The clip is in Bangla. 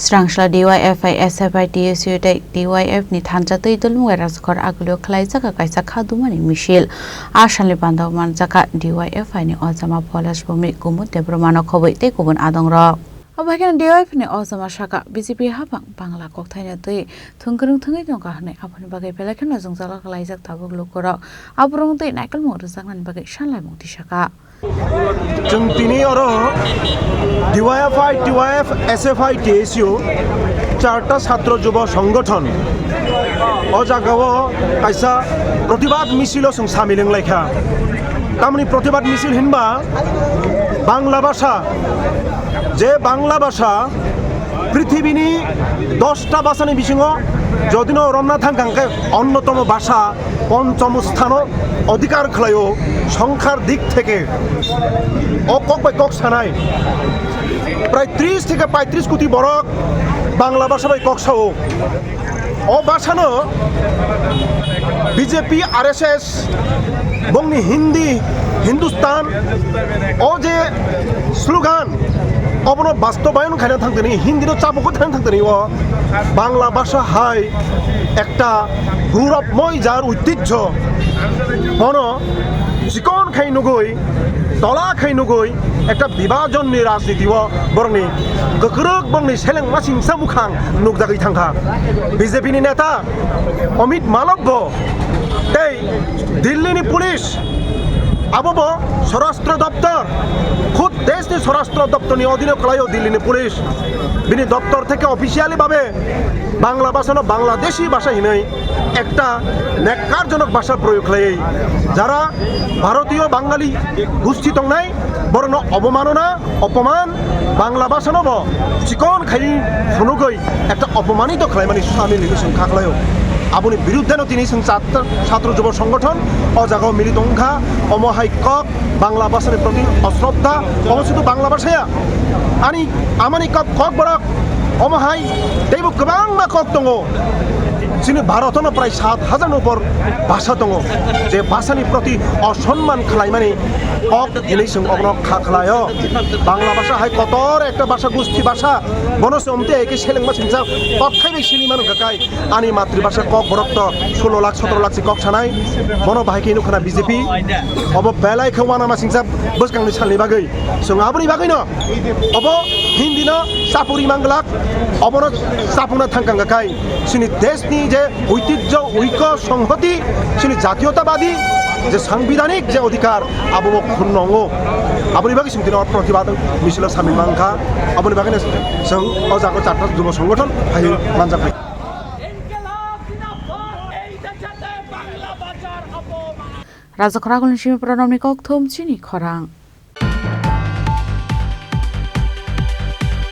Srangsla DYFI SFI TSU DYF ni thanjatei dolmung rajkhor aglo khlai jaka kaisa khadumani misil ashanli bandau man jaka DYFI ni ojama Polash Bhumi Kumut Debromano khoboi te kubun adongra Abakan DYF ni ojama shaka BJP habang Bangla kokthaina tei thungkrung thungai nongka hne apani bagai pelakhan jongjala khlai jak tabuk lokora abrong tei naikal mor jaknan bagai shanlai mungti shaka जों दिनै आरो DYFI, TYF, SFI, TSU चारटा छात्र युव संगठन ओ जागाव कायसा प्रतिबाद मिसिलो जों सामिल लायखा तामनि प्रतिबाद मिसिल हिनबा बांला भाषा जे बांला भाषा पृथिबीनि 10टा भाषानि बिथिङाव যদিও রমনাথ হাঙ্কাঙ্কে অন্যতম ভাষা পঞ্চম স্থান অধিকার খালায়ও সংখ্যার দিক থেকে অকক বাই কক সানাই প্রায় 30 থেকে 35 কোটি বড় বাংলা ভাষা বাই কক সাও ও ভাষানো বিজেপি আরএসএস বংনি হিন্দি হিন্দুস্তান ও যে স্লোগান অবনো বাস্তবায়ন খাইনা থাকতেনি হিন্দির চাপকও থাইনা থাকতেনি ও বাংলা ভাষা হাই একটা গৌরবময় যার ঐতিহ্য মন চিকন খাই নগৈ তলা খাই নগৈ একটা বিভাজননি রাজনীতি ও বরংনি গোখ্রোক বংনি সেলেং মাসিংসা মুখাং নুকজাগৈ থাঙ্কা বিজেপিনি নেতা অমিত মালব্য এই দিল্লিনি পুলিশ আবব স্বরাষ্ট্র দপ্তর খুদ দেশনি স্বরাষ্ট্র দপ্তরনি অধীনে খলায় দিল্লিনি পুলিশ বিনি দপ্তর থেকে অফিসিয়ালি ভাবে বাংলা ভাষা বাংলাদেশি ভাষা হিনই একটা ন্যাক্কারজনক ভাষা প্রয়োগ খাই যারা ভারতীয় বাঙালি গোষ্ঠী তংনাই বরং অবমাননা অপমান বাংলা ভাষা নব চিকন খাই শুনুগৈ একটা অপমানিত খাই মানে সামিল হিসেবে খাখলায় আপনি বিরুদ্ধে তিনি ছাত্র যুব সংগঠন অজাগাও মিলিত অংখা অমহাই কক বাংলা ভাষার প্রতি অশ্রদ্ধা অবস্থিত বাংলা ভাষায়া আনি আমানি কক কক বড় অমহাই দেব গোবাং মা কক দङ যিনি ভারতনো প্রায় 7,000 উপর ভাষা দङ যে ভাষানি প্রতি অসম্মান খালাই মানে কক দিनै जों অবন খাখলায় বাংলা ভাষা হাই কতর একটা ভাষা গোষ্ঠী ভাষা বনস অমতে একে সেলেংমা সিংসা কথাই সিনি মানু গাকাই আনি মাতৃভাষা কক বরক্ত 16 লাখ 17 লাখ কক ছানাই বন ভাইকে নুখানা বিজেপি অব বেলাই খওয়ানা মা সিংসা বসকাংনি সালনি বাগै जों आबनि बागैनो अब हिन्दीनो सापुरि मांगलाक अबनो सापुना थांकां गाकाय सिनि देशनि जे ঐতিহ্য ঐক্য সংহতি सिनि জাতীয়তাবাদী যে সাংবিধানিক যে অধিকার আবো ক্ষুণ্ণ আপনি বাকি সিংতিন প্রতিবাদ মিছিল সামিল মাংখা আপনি বাকি जों অজাগো চারটা যুব সংগঠন হাই মানজাফাই রাজা খরাগুল সিমি প্রণামী কক থমচিনি খরাং